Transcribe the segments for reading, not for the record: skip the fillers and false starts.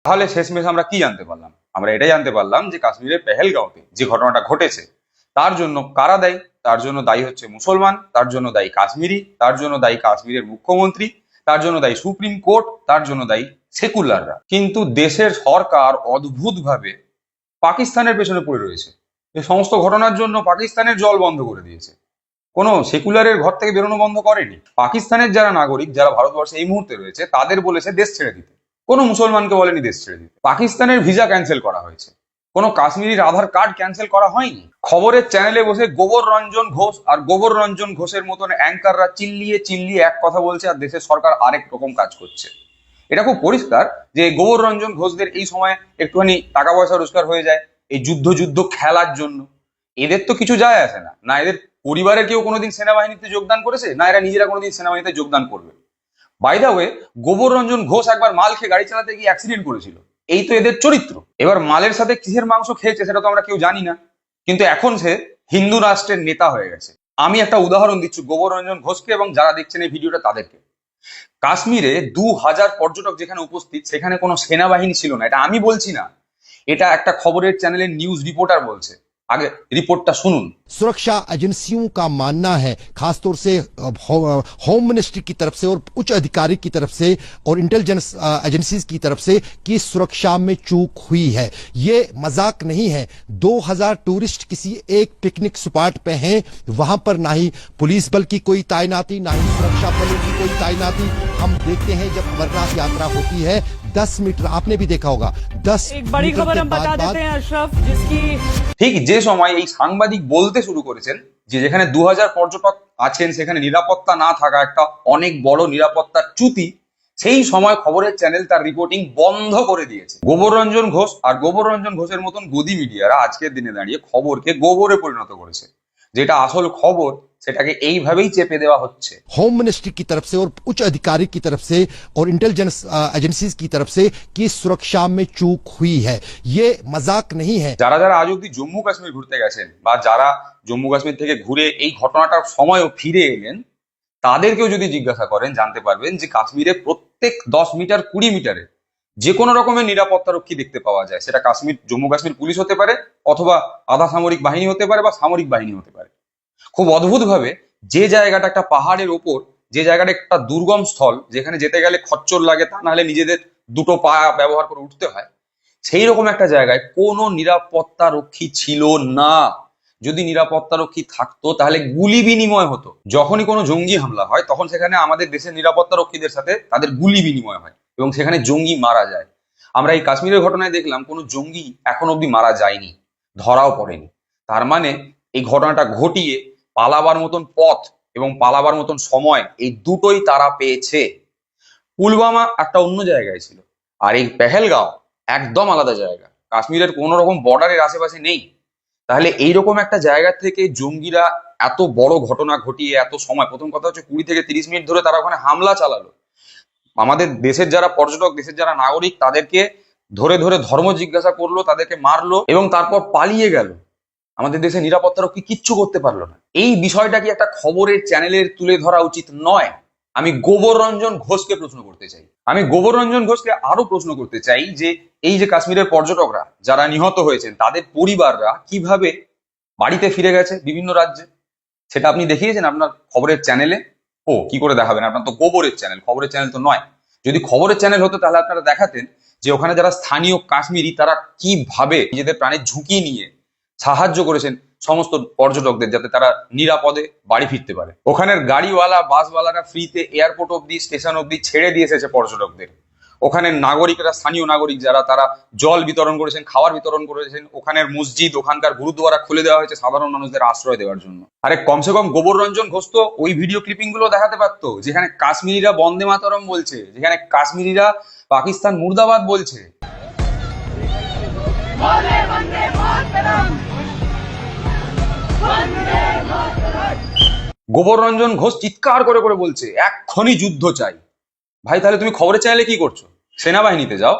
তাহলে শেষমেশ আমরা কি জানতে পারলাম? আমরা এটাই জানতে পারলাম যে কাশ্মীরের পেহেলগাঁওতে যে ঘটনাটা ঘটেছে তার জন্য কারা দায়ী? তার জন্য দায়ী হচ্ছে মুসলমান, তার জন্য দায়ী কাশ্মীরি, তার জন্য দায়ী কাশ্মীরের মুখ্যমন্ত্রী, তার জন্য দায়ী সুপ্রিম কোর্ট, তার জন্য দায়ী সেকুলাররা। কিন্তু দেশের সরকার অদ্ভুতভাবে পাকিস্তানের পেছনে পড়ে রয়েছে। এই সমস্ত ঘটনার জন্য পাকিস্তানের জল বন্ধ করে দিয়েছে, কোনো সেকুলারের ঘর থেকে বেরোনো বন্ধ করেনি। পাকিস্তানের যারা নাগরিক, যারা ভারতবর্ষে এই মুহূর্তে রয়েছে, তাদের বলেছে দেশ ছেড়ে দিতে, কোনো মুসলমানকে বলেনি দেশ ছেড়ে দিতে। পাকিস্তানের ভিসা ক্যান্সেল করা হয়েছে, কোনো কাশ্মীরির আধার কার্ড ক্যান্সেল করা হয়নি। খবরের চ্যানেলে বসে গোবর রঞ্জন ঘোষ আর গোবর রঞ্জন ঘোষের মতন অ্যাঙ্কাররা চিল্লিয়ে চিল্লিয়ে এক কথা বলছে, আর দেশের সরকার আরেক রকম কাজ করছে। এটা খুব পরিষ্কার যে গোবর রঞ্জন ঘোষদের এই সময় একটুখানি টাকা পয়সা রোজগার হয়ে যায় এই যুদ্ধ যুদ্ধ খেলার জন্য। এদের তো কিছু যায় আসে না, না এদের পরিবারের কেউ কোনোদিন সেনাবাহিনীতে যোগদান করেছে, না এরা নিজেরা কোনোদিন সেনাবাহিনীতে যোগদান করবে। বাই দা ওয়ে, গোবর রঞ্জন ঘোষ একবার মাল খেয়ে গাড়ি চালাতে গিয়ে অ্যাক্সিডেন্ট করেছিল, এই তো এদের চরিত্র। এবার মালের সাথে কিসের মাংস খেয়েছে সেটা তো আমরা কেউ জানি না, কিন্তু এখন সে হিন্দু রাষ্ট্রের নেতা হয়ে গেছে। আমি একটা উদাহরণ দিচ্ছি গোবর রঞ্জন ঘোষকে এবং যারা দেখছেন এই ভিডিওটা তাদেরকে। কাশ্মীরে 2000 পর্যটক যেখানে উপস্থিত, সেখানে কোনো সেনাবাহিনী ছিল না। এটা আমি বলছি না, এটা একটা খবরের চ্যানেলের নিউজ রিপোর্টার বলছে। আগে রিपोर्टটা শুনুন। सुरक्षा एजेंसियों का मानना है, खासतौर से होम मिनिस्ट्री की तरफ से और उच्च अधिकारी की तरफ से और इंटेलिजेंस एजेंसीज की तरफ से कि सुरक्षा में चूक हुई है। ये मजाक नहीं है। 2000 टूरिस्ट किसी एक पिकनिक स्पॉट पे हैं, वहां पर ना ही पुलिस बल की कोई तैनाती, ना ही सुरक्षा बलों की कोई तैनाती। हम देखते हैं जब अमरनाथ यात्रा होती है 10 मीटर, आपने भी देखा होगा 10 एक बड़ी खबर हम बता देते हैं अशरफ, जिसकी ঠিক যে সময় এই সাংবাদিক বলতে শুরু করেছেন যে যেখানে 2000 পর্যটক আছেন সেখানে নিরাপত্তা না থাকা একটা অনেক বড় নিরাপত্তার চ্যুতি, সেই সময় খবরের চ্যানেল তার রিপোর্টিং বন্ধ করে দিয়েছে। গোবর রঞ্জন ঘোষ আর গোবর রঞ্জন ঘোষের মতন গদি মিডিয়ারা আজকের দিনে দাঁড়িয়ে খবরকে গোবরে পরিণত করেছে। যেটা আসল খবর সেটাকে এইভাবেই চেপে দেওয়া হচ্ছে। होम मिनिस्ट्री की तरफ से और उच्च अधिकारी की तरफ से और इंटेलिजेंस एजेंसीज की तरफ से कि सुरक्षा में चूक हुई है। ये मजाक नहीं है। যারা যারা আজ অব্দি জম্মু কাশ্মীর ঘুরতে গেছেন বা যারা জম্মু কাশ্মীর থেকে ঘুরে এই ঘটনাটার সময়ও ফিরে এলেন, তাদেরকেও যদি জিজ্ঞাসা করেন জানতে পারবেন যে কাশ্মীরে প্রত্যেক 10 মিটার 20 মিটারে যে কোনো রকমের নিরাপত্তারক্ষী দেখতে পাওয়া যায়। সেটা জম্মু কাশ্মীর পুলিশ হতে পারে, অথবা আধা সামরিক বাহিনী হতে পারে, বা সামরিক বাহিনী হতে পারে। খুব অদ্ভুত ভাবে যে জায়গাটা একটা পাহাড়ের ওপর, যে জায়গাটা একটা দুর্গম স্থল, যেখানে যেতে গেলে খচ্চর লাগে, তা নাহলে নিজেদের দুটো পা ব্যবহার করে উঠতে হয়, সেই রকম একটা জায়গায় কোনো নিরাপত্তা রক্ষী ছিল না। যদি নিরাপত্তা রক্ষী থাকতো তাহলে গুলি বিনিময় হতো। যখনই কোনো জঙ্গি হামলা হয় তখন সেখানে আমাদের দেশের নিরাপত্তা রক্ষীদের সাথে তাদের গুলি বিনিময় হয় এবং সেখানে জঙ্গি মারা যায়। আমরা এই কাশ্মীরের ঘটনায় দেখলাম কোনো জঙ্গি এখন অব্দি মারা যায়নি, ধরাও পড়েনি। তার মানে এই ঘটনাটা ঘটিয়ে পালাবার মতন পথ এবং পালাবার মতন সময়, এই দুটোই তারা পেয়েছে। পুলওয়ামা একটা অন্য জায়গায় ছিল, আর এই পেহেলগাঁও একদম আলাদা জায়গা, কাশ্মীরের কোনো রকম বর্ডারের আশেপাশে নেই। তাহলে এইরকম একটা জায়গা থেকে জঙ্গিরা এত বড় ঘটনা ঘটিয়ে এত সময়, প্রথম কথা হচ্ছে 20 থেকে 30 মিনিট ধরে তারা ওখানে হামলা চালালো। আমাদের দেশের যারা পর্যটক, দেশের যারা নাগরিক, তাদেরকে ধরে ধরে ধর্ম জিজ্ঞাসা করলো, তাদেরকে মারলো এবং তারপর পালিয়ে গেল। আমাদের দেশে নিরাপত্তারক্ষী কিচ্ছু করতে পারলো না। এই বিষয়টা কি একটা খবরের চ্যানেলের তুলে ধরা উচিত নয়? আমি গোবর রঞ্জন ঘোষকে প্রশ্ন করতে চাই। আমি গোবর রঞ্জন ঘোষকে আরো প্রশ্ন করতে চাই যে এই যে কাশ্মীরের পর্যটকরা যারা নিহত হয়েছেন, তাদের পরিবাররা কিভাবে বাড়িতে ফিরে গেছে বিভিন্ন রাজ্যে, সেটা আপনি দেখিয়েছেন আপনার খবরের চ্যানেলে? ও কি করে দেখাবেন, আপনার তো গোবরের চ্যানেল, খবরের চ্যানেল তো নয়। যদি খবরের চ্যানেল হতো তাহলে আপনারা দেখাতেন যে ওখানে যারা স্থানীয় কাশ্মীরি তারা কিভাবে নিজেদের প্রাণের ঝুঁকি নিয়ে সাহায্য করেছেন সমস্ত পর্যটকদের, যাতে তারা নিরাপদে বাড়ি ফিরতে পারে। ওখানের গাড়িওয়ালা বাসওয়ালারা ফ্রিতে এয়ারপোর্ট অব্দি, স্টেশন অব্দি ছেড়ে দিয়ে এসেছে পর্যটকদের। ওখানের নাগরিকরা, স্থানীয় নাগরিক যারা, তারা জল বিতরণ করেছেন, খাবার বিতরণ করেছেন। ওখানের মসজিদ, ওখানকার গুরুদ্বারা খুলে দেওয়া হয়েছে সাধারণ মানুষদের আশ্রয় দেওয়ার জন্য। আরে কমসে কম গোবর রঞ্জন ঘোষ তো ওই ভিডিও ক্লিপিং গুলো দেখাতে পারতো যেখানে কাশ্মীরিরা বন্দে মাতরম বলছে, যেখানে কাশ্মীরিরা পাকিস্তান মুর্দাবাদ বলছে। গোবর রঞ্জন ঘোষ চিৎকার করে করে বলছে এক্ষুনি যুদ্ধ চাই। ভাই তাহলে তুমি খবরের চ্যানেলে কি করছো? সেনাবাহিনীতে যাও,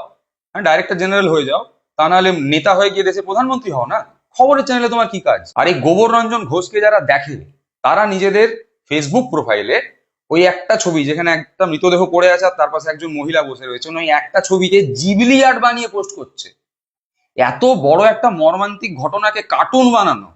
হ্যাঁ, ডাইরেক্টর জেনারেল হয়ে যাও, তা নাহলে নেতা হয়ে গিয়ে দেশের প্রধানমন্ত্রী হও না। খবরের চ্যানেলে তোমার কি কাজ? আর এই গোবর রঞ্জন ঘোষকে যারা দেখে তারা নিজেদের ফেসবুক প্রোফাইলে ওই একটা ছবি যেখানে একটা মৃতদেহ পড়ে আছে আর তার পাশে একজন মহিলা বসে রয়েছে, ওই একটা ছবিকে জিবলি আর্ট বানিয়ে পোস্ট করছে। এত বড় একটা মর্মান্তিক ঘটনাকে কার্টুন বানানো,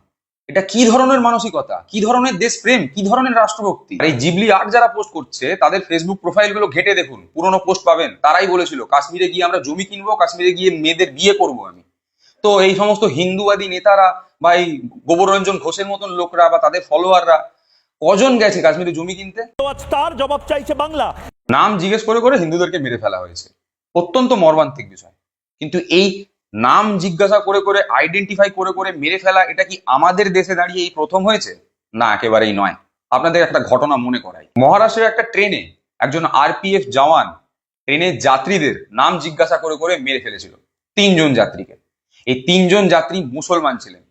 এটা কি ধরনের মানসিকতা, কি ধরনের দেশপ্রেম, কি ধরনের রাষ্ট্রভক্তি? আর এই জিবলি আর্ট যারা পোস্ট করছে তাদের ফেসবুক প্রোফাইল গুলো ঘেটে দেখুন, পুরোনো পোস্ট পাবেন। তারাই বলেছিল কাশ্মীরে গিয়ে আমরা জমি কিনবো, কাশ্মীরে গিয়ে মেয়েদের বিয়ে করবো আমি। তো এই সমস্ত হিন্দুবাদী নেতারা বা এই গোবরঞ্জন ঘোষের মতন লোকরা বা তাদের ফলোয়াররা কজন গেছে কাশ্মীরে জমি কিনতে? তার জবাব চাইছে বাংলা। নাম জিজ্ঞেস করে করে হিন্দুদেরকে মেরে ফেলা হয়েছে, অত্যন্ত মর্মান্তিক বিষয়। কিন্তু এই নাম জিজ্ঞাসা করে করে, আইডেন্টিফাই করে করে মেরে ফেলা, এটা কি আমাদের দেশে দাঁড়িয়ে এই প্রথম হয়েছে? না, একেবারেই নয়। আপনাদের একটা ঘটনা মনে করাই। মহারাষ্ট্রের একটা ট্রেনে একজন আরপিএফ জওয়ান ট্রেনের যাত্রীদের নাম জিজ্ঞাসা করে করে মেরে ফেলেছিল 3 জন যাত্রীকে। এই 3 জন যাত্রী মুসলমান ছিলেন।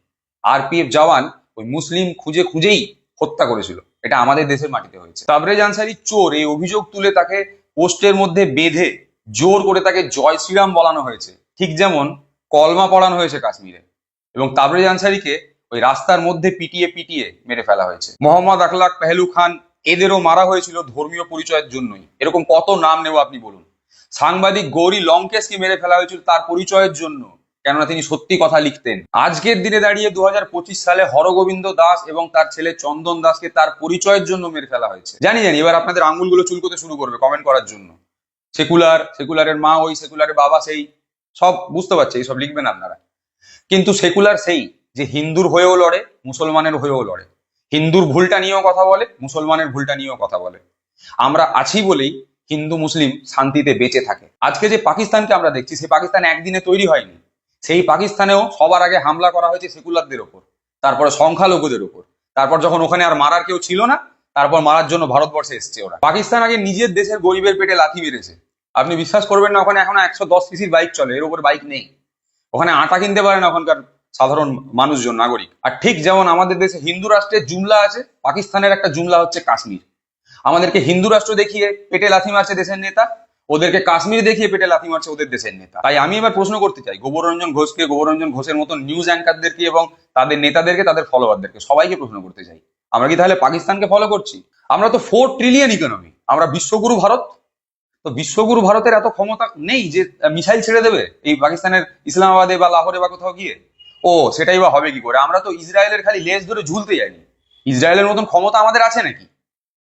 আরপিএফ জওয়ান ওই মুসলিম খুঁজে খুঁজেই হত্যা করেছিল। এটা আমাদের দেশের মাটিতে হয়েছে। তাবরেজ আনসারি চোর, এই অভিযোগ তুলে তাকে পোস্টের মধ্যে বেঁধে জোর করে তাকে জয় শ্রীরাম বলানো হয়েছে, ঠিক যেমন কলমা পড়ানো হয়েছে কাশ্মীরে। এবং তাবরেজ আনসারিকে ওই রাস্তার মধ্যে পিটিয়ে পিটিয়ে মেরে ফেলা হয়েছে। মোহাম্মদ আখলাক, পেহলু খান, এদেরও মারা হয়েছিল ধর্মীয় পরিচয়ের জন্যই। এরকম কত নাম নেব আপনি বলুন। সাংবাদিক গৌরী লঙ্কেশকে মেরে ফেলা হয়েছিল তার পরিচয়ের জন্য, কেননা তিনি সত্যি কথা লিখতেন। আজকের দিনে দাঁড়িয়ে 2025 সালে হরগোবিন্দ দাস এবং তার ছেলে চন্দন দাসকে তার পরিচয়ের জন্য মেরে ফেলা হয়েছে। জানি এবার আপনাদের আঙ্গুলগুলো চুলকোতে শুরু করবে কমেন্ট করার জন্য। সেকুলারের মা ওই, সেকুলারের বাবা সেই, সব বুঝতে পারছে, এইসব লিখবেন আপনারা। কিন্তু সেকুলার সেই যে হিন্দুর হয়েও লড়ে, মুসলমানের হয়েও লড়ে, হিন্দুর ভুলটা নিয়েও কথা বলে, মুসলমানের ভুলটা নিয়েও কথা বলে। আমরা আছি বলেই হিন্দু মুসলিম শান্তিতে বেঁচে থাকে। আজকে যে পাকিস্তানকে আমরা দেখছি, সেই পাকিস্তান একদিনে তৈরি হয়নি। সেই পাকিস্তানেও সবার আগে হামলা করা হয়েছে সেকুলারদের ওপর, তারপরে সংখ্যালঘুদের ওপর, তারপর যখন ওখানে আর মারার কেউ ছিল না, তারপর মারার জন্য ভারতবর্ষে এসছে ওরা। পাকিস্তান আগে নিজের দেশের গরিবের পেটে লাথি মেরেছে। আপনি বিশ্বাস করবেন না, ওখানে এখন 110 সিসির বাইক চলে, এর উপর বাইক নেই। ওখানে আটা কিনতে পারে না ওখানকার সাধারণ মানুষজন, নাগরিক। আর ঠিক যেমন আমাদের দেশে হিন্দু রাষ্ট্রের জুমলা আছে, পাকিস্তানের একটা জুমলা হচ্ছে কাশ্মীর। আমাদেরকে হিন্দু রাষ্ট্র দেখিয়ে পেটে লাথি মারছে দেশের নেতা, ওদেরকে কাশ্মীর দেখিয়ে পেটে লাথি মারছে ওদের দেশের নেতা। তাই আমি এবার প্রশ্ন করতে চাই গোবরঞ্জন ঘোষকে, গোবরঞ্জন ঘোষের মতো নিউজ অ্যাঙ্কারদেরকে এবং তাদের নেতাদেরকে, তাদের ফলোয়ারদেরকে, সবাইকে প্রশ্ন করতে চাই, আমরা কি তাহলে পাকিস্তানকে ফলো করছি? আমরা তো 4 ট্রিলিয়ন ইকোনমি, আমরা বিশ্বগুরু ভারত। তো বিশ্বগুরু ভারতের এত ক্ষমতা নেই যে মিসাইল ছেড়ে দেবে এই পাকিস্তানের ইসলামাবাদে বা লাহোরে বা কোথাও গিয়ে? ও সেটাই বা হবে কি করে? আমরা তো ইসরায়েলের খালি লেজ ধরে ঝুলতে যাইনি। ইসরায়েলের মতন ক্ষমতা আমাদের আছে নাকি?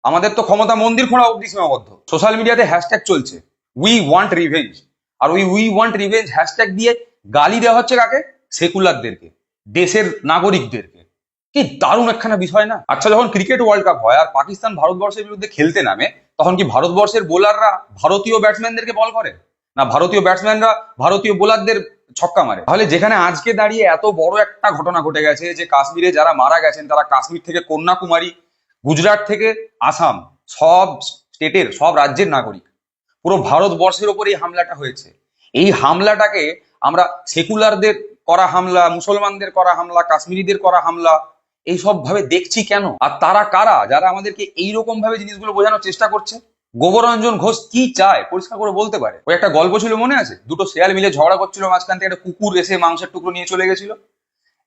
আমাদের তো ক্ষমতা মন্দির খোঁড়া অব্দি সীমাবদ্ধ। সোশ্যাল মিডিয়াতে হ্যাশট্যাগ চলছে উই ওয়ান্ট রিভেঞ্জ, আর ওই উই ওয়ান্ট রিভেঞ্জ হ্যাশট্যাগ দিয়ে গালি দেওয়া হচ্ছে কাকে? সেকুলারদেরকে, দেশের নাগরিকদেরকে। কি দারুণ একখানা বিষয় না? আচ্ছা, যখন ক্রিকেট ওয়ার্ল্ড কাপ হয় আর পাকিস্তান ভারতবর্ষের বিরুদ্ধে খেলতে নামে, তখন কি ভারতবর্ষের বোলাররা ভারতীয় ব্যাটসম্যানদেরকে বল করে না ভারতীয় ব্যাটসম্যানরা ভারতীয় বোলারদের ছক্কা মারে? তাহলে যেখানে আজকে দাঁড়িয়ে এত বড় একটা ঘটনা ঘটে গেছে যে কাশ্মীরে যারা মারা গেছেন তারা কাশ্মীর থেকে কন্যাকুমারী, গুজরাট থেকে আসাম, সব স্টেটের, সব রাজ্যের নাগরিক। পুরো ভারতবর্ষের ওপর এই হামলাটা হয়েছে। এই হামলাটাকে আমরা সেকুলারদের করা হামলা, মুসলমানদের করা হামলা, কাশ্মীরিদের করা হামলা, এইসব ভাবে দেখছি কেন? আর তারা কারা যারা আমাদেরকে এইরকম ভাবে জিনিসগুলো বোঝানোর চেষ্টা করছে? গোবরঞ্জন ঘোষ কি চায় পরিষ্কার করে বলতে পারে? ওই একটা গল্প ছিল, মনে আছে? দুটো শেয়াল মিলে ঝগড়া করছিল, মাঝখান থেকে একটা কুকুর এসে মাংসের টুকরো নিয়ে চলে গেছিল।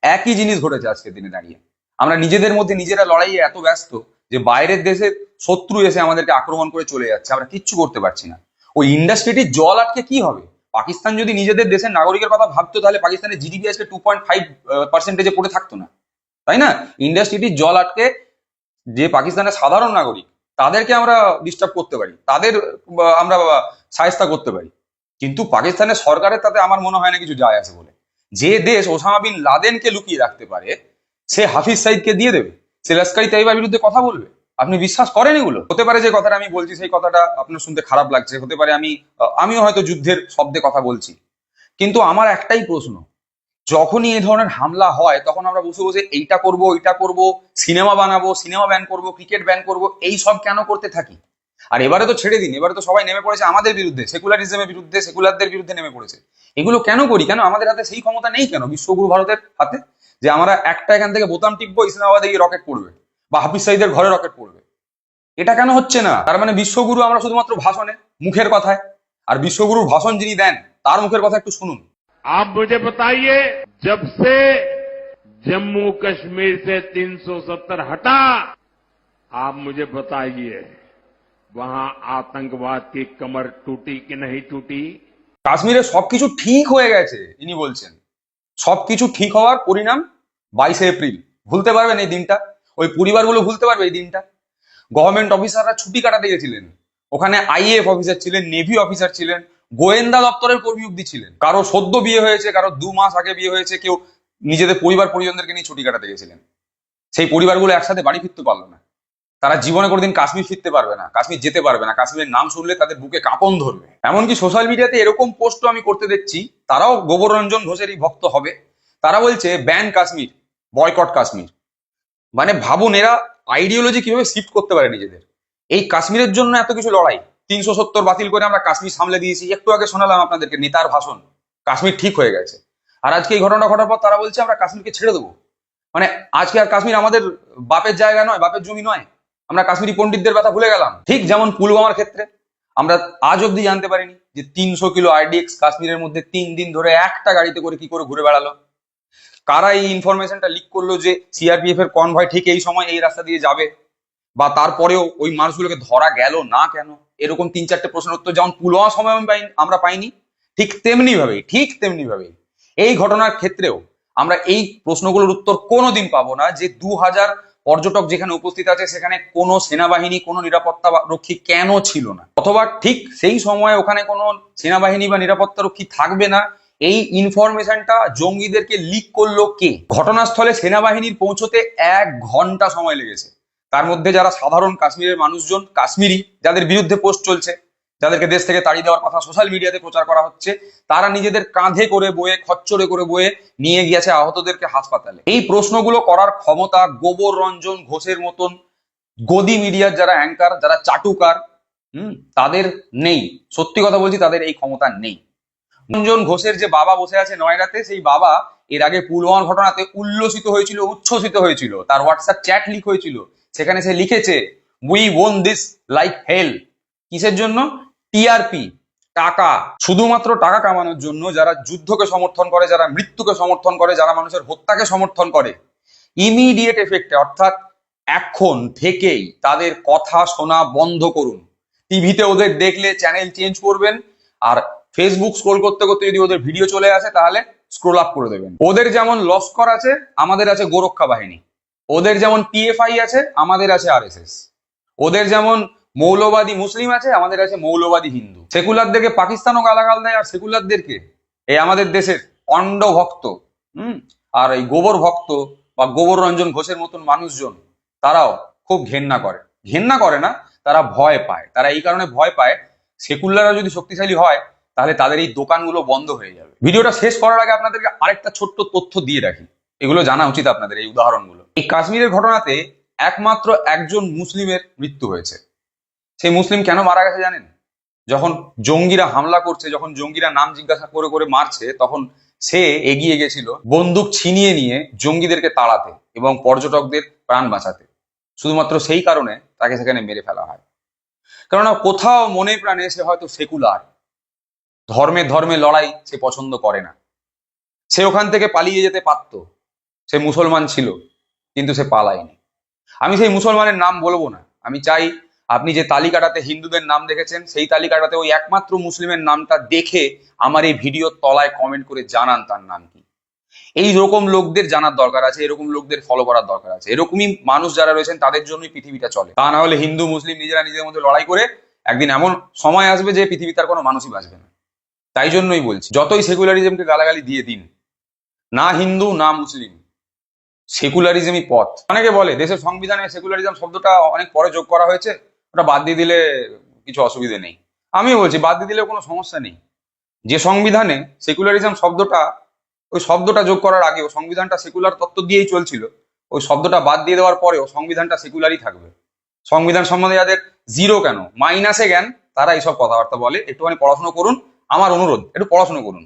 একই জিনিস ঘটেছে আজকের দিনে দাঁড়িয়ে। আমরা নিজেদের মধ্যে নিজেরা লড়াইয়ে এত ব্যস্ত যে বাইরের দেশের শত্রু এসে আমাদেরকে আক্রমণ করে চলে যাচ্ছে, আমরা কিচ্ছু করতে পারছি না। ওই ইন্ডাস্ট্রিটির জল আটকে কি হবে? পাকিস্তান যদি নিজেদের দেশের নাগরিকের কথা ভাবতো, তাহলে পাকিস্তানের জিডিপি আজকে 2.5% পড়ে থাকতো না, তাই না? ইন্ডাস্ট্রিটির জল আটকে যে পাকিস্তানের সাধারণ নাগরিক, তাদেরকে আমরা ডিস্টার্ব করতে পারি, তাদের আমরা শায়েস্তা করতে পারি, কিন্তু পাকিস্তানের সরকারের তাতে আমার মনে হয় না কিছু যায় আসে বলে। যে দেশ ওসামা বিন লাদেনকে লুকিয়ে রাখতে পারে, সে হাফিজ সাইদকে দিয়ে দেবে, সে লস্কর-ই তৈয়বার বিরুদ্ধে কথা বলবে? আপনি বিশ্বাস করেন এগুলো? হতে পারে যে কথাটা আমি বলছি সেই কথাটা আপনার শুনতে খারাপ লাগছে, হতে পারে আমিও হয়তো যুদ্ধের শব্দে কথা বলছি, কিন্তু আমার একটাই প্রশ্ন, যখনই এই ধরনের হামলা হয় তখন আমরা বসে বসে এইটা করব, ওইটা করব, সিনেমা বানাবো, সিনেমা ব্যান করব, ক্রিকেট ব্যান করব, এই সব কেন করতে থাকি? আর এবারে তো ছেড়ে দিন, এবারে তো সবাই নেমে পড়েছে আমাদের বিরুদ্ধে, সেকুলারিজমের বিরুদ্ধে, সেকুলারদের বিরুদ্ধে নেমে পড়েছে। এগুলো কেন করি? কেন আমাদের হাতে সেই ক্ষমতা নেই কেন বিশ্বগুরু ভারতের হাতে, যে আমরা একটা এখান থেকে বোতাম টিপবো, ইসলামাবাদে গিয়ে রকেট পড়বে বা হাফিজ সাইদের ঘরে রকেট পড়বে? এটা কেন হচ্ছে না? তার মানে বিশ্বগুরু আমরা শুধুমাত্র ভাষণে, মুখের কথায়, আর বিশ্বগুরুর ভাষণ যিনি দেন তার মুখের কথা একটু শুনুন। आप मुझे बताइए, जब से जम्मू कश्मीर से 370 हटा, आप मुझे बताइए वहां आतंकवाद की कमर टूटी कि नहीं टूटी, কাশ্মীরে সবকিছু ঠিক হয়ে গেছে ইনি বলছেন। সবকিছু ঠিক হওয়ার পরিণাম 22 এপ্রিল। ভুলতে পারবেন এই দিনটা? ওই পরিবারগুলো ভুলতে পারবে এই দিনটা? গভর্নমেন্ট অফিসাররা ছুটি কাটাতে গেছিলেন, ওখানে আইএএফ অফিসার ছিলেন, নেভি অফিসার ছিলেন, গোয়েন্দা দপ্তরের কর্মী অব্দি ছিলেন। কারো সদ্য বিয়ে হয়েছে, কারো 2 মাস আগে বিয়ে হয়েছে, কেউ নিজেদের পরিবার পরিজনদেরকে নিয়ে ছুটি কাটাতে গেছিলেন। সেই পরিবারগুলো একসাথে বাড়ি ফিরতে পারলো না। তারা জীবনে কোনোদিন কাশ্মীর ফিরতে পারবে না, কাশ্মীর যেতে পারবে না, কাশ্মীরের নাম শুনলে তাদের বুকে কাঁপন ধরবে। এমনকি সোশ্যাল মিডিয়াতে এরকম পোস্টও আমি করতে দেখছি, তারাও গোবর রঞ্জন ঘোষেরই ভক্ত হবে। তারা বলছে ব্যান কাশ্মীর, বয়কট কাশ্মীর। মানে ভাবুন এরা আইডিওলজি কিভাবে শিফট করতে পারে নিজেদের। এই কাশ্মীরের জন্য এত কিছু লড়াই, 370 বাতিল করে আমরা কাশ্মীর সামলে দিয়েছি। একটু আগে শোনালাম আপনাদেরকে নেতার ভাষণ, কাশ্মীর ঠিক হয়ে গেছে। আর আজকে এই ঘটনা ঘটার পর তারা বলছে আমরা কাশ্মীরকে ছেড়ে দেবো। মানে আজকে আর কাশ্মীর আমাদের বাপের জায়গা নয়, বাপের জমি নয়, আমরা কাশ্মীরি পণ্ডিতদের কথা ভুলে গেলাম। ঠিক যেমন পুলওয়ামার ক্ষেত্রে আমরা আজ অব্দি জানতে পারিনি যে 300 কিলো আরডিএক্স কাশ্মীরের মধ্যে 3 দিন ধরে একটা গাড়িতে করে কি করে ঘুরে বেড়ালো। কারা এই ইনফরমেশনটা লিক করলো যে সিআরপিএফ এর কনভয় ঠিক এই সময় এই রাস্তা দিয়ে যাবে, বা তারপরেও ওই মানুষগুলোকে ধরা গেল না কেন? এরকম 3-4টে প্রশ্নের উত্তর যেমন পুলওয়ামা সময় আমরা পাইনি, ঠিক তেমনি ভাবেই এই ঘটনার ক্ষেত্রেও আমরা এই প্রশ্নগুলোর উত্তর কোনোদিন পাবো না যে 2000 পর্যটক যেখানে উপস্থিত আছে সেখানে কোনো সেনাবাহিনী, কোনো নিরাপত্তা রক্ষী কেন ছিল না, অথবা ঠিক সেই সময় ওখানে কোনো সেনাবাহিনী বা নিরাপত্তা রক্ষী থাকবে না, এই ইনফরমেশনটা জঙ্গিদেরকে লিক করলো কে? ঘটনাস্থলে সেনাবাহিনীর পৌঁছতে 1 ঘন্টা সময় লেগেছে। তার মধ্যে যারা সাধারণ কাশ্মীরের মানুষজন, কাশ্মীরি যাদের বিরুদ্ধে পোস্ট চলছে, যাদেরকে দেশ থেকে তাড়িয়ে দেওয়ার কথা সোশ্যাল মিডিয়াতে প্রচার করা হচ্ছে, তারা নিজেদের কাঁধে করে বয়ে, খচ্চরে করে বয়ে নিয়ে গিয়েছে আহতদেরকে হাসপাতালে। এই প্রশ্নগুলো করার ক্ষমতা গোবর রঞ্জন ঘোষের মতন গদি মিডিয়ার যারা অ্যাঙ্কার, যারা চাটুকার, তাদের নেই। সত্যি কথা বলছি, তাদের এই ক্ষমতা নেই। রঞ্জন ঘোষের যে বাবা বসে আছে নয়ডাতে, সেই বাবা এর আগে পুলওয়ামার ঘটনাতে উচ্ছ্বসিত হয়েছিল, তার হোয়াটসঅ্যাপ চ্যাট লিক হয়েছিল, সেখানে সে লিখেছে we won this like hell. কিসের জন্য? টিআরপি, টাকা, শুধুমাত্র টাকা কামানোর জন্য। যারা যুদ্ধকে সমর্থন করে, যারা মৃত্যুকে সমর্থন করে, যারা মানুষের হত্যাকে সমর্থন করে, ইমিডিয়েট এফেক্টে অর্থাৎ এখন থেকেই তাদের কথা শোনা বন্ধ করুন। টিভিতে ওদের দেখলে চ্যানেল চেঞ্জ করবেন, আর ফেসবুক স্ক্রোল করতে করতে যদি ওদের ভিডিও চলে আসে তাহলে স্ক্রোল আপ করে দেবেন। ওদের যেমন লস্কর আছে, আমাদের আছে গোরক্ষা বাহিনী। ওদের যেমন পিএফআই আছে, আমাদের আছে আরএসএস। ওদের যেমন মৌলবাদী মুসলিম আছে, আমাদের আছে মৌলবাদী হিন্দু। সেকুলারদেরকে পাকিস্তানও গালাগাল দেয়, আর সেকুলারদেরকে এই আমাদের দেশের অন্ড ভক্ত আর এই গোবর ভক্ত বা গোবর রঞ্জন ঘোষের মতন মানুষজন তারাও খুব ঘেন্না করে না, তারা ভয় পায়। তারা এই কারণে ভয় পায়, সেকুলাররা যদি শক্তিশালী হয় তাহলে তাদের এই দোকানগুলো বন্ধ হয়ে যাবে। ভিডিওটা শেষ করার আগে আপনাদেরকে আরেকটা ছোট্ট তথ্য দিয়ে রাখি, এগুলো জানা উচিত আপনাদের, এই উদাহরণগুলো। এই কাশ্মীরের ঘটনাতে একমাত্র একজন মুসলিমের মৃত্যু হয়েছে। সেই মুসলিম কেন মারা গেছে জানেন? যখন জঙ্গিরা হামলা করছে, যখন জঙ্গিরা নাম জিজ্ঞাসা করে করে মারছে, তখন সে এগিয়ে গেছিল বন্দুক ছিনিয়ে নিয়ে জঙ্গিদেরকে তাড়াতে এবং পর্যটকদের প্রাণ বাঁচাতে। শুধুমাত্র সেই কারণে তাকে সেখানে মেরে ফেলা হয়। কেননা কোথাও মনে প্রাণে সে হয়তো সেকুলার, ধর্মে লড়াই সে পছন্দ করে না। সে ওখান থেকে পালিয়ে যেতে পারত, সে মুসলমান ছিল, কিন্তু সে পালায়নি। আমি সেই মুসলমানের নাম বলবো না। আমি চাই আপনি যে তালিকাটাতে হিন্দুদের নাম দেখেছেন, সেই তালিকাটাতে ওই একমাত্র মুসলিমের নামটা দেখে আমার এই ভিডিওর তলায় কমেন্ট করে জানান তার নাম কি। এই রকম লোকদের জানার দরকার আছে, এরকম লোকদের ফলো করার দরকার আছে। এরকমই মানুষ যারা রয়েছেন তাদের জন্যই পৃথিবীটা চলে। তা না হলে হিন্দু মুসলিম নিজেরা নিজেদের মধ্যে লড়াই করে একদিন এমন সময় আসবে যে পৃথিবীতে আর কোনো মানুষই বাঁচবে না। তাই জন্যই বলছি, যতই সেকুলারিজমকে গালাগালি দিয়ে দিন, না হিন্দু না মুসলিম, সেকুলারিজমই পথ। অনেকে বলে দেশের সংবিধানে সেকুলারিজম শব্দটা অনেক পরে যোগ করা হয়েছে, ওটা বাদ দিয়ে দিলে কিছু অসুবিধে নেই। আমি বলছি বাদ দিয়ে দিলেও কোনো সমস্যা নেই। যে সংবিধানে সেকুলারিজম শব্দটা, ওই শব্দটা যোগ করার আগে ও সংবিধানটা সেকুলার তত্ত্ব দিয়েই চলছিল, ওই শব্দটা বাদ দিয়ে দেওয়ার পরেও সংবিধানটা সেকুলারই থাকবে। সংবিধান সম্বন্ধে যাদের 0 কেন -এ জ্ঞান, তারা এইসব কথাবার্তা বলে। একটুখানি পড়াশোনা করুন, আমার অনুরোধ, একটু পড়াশোনা করুন।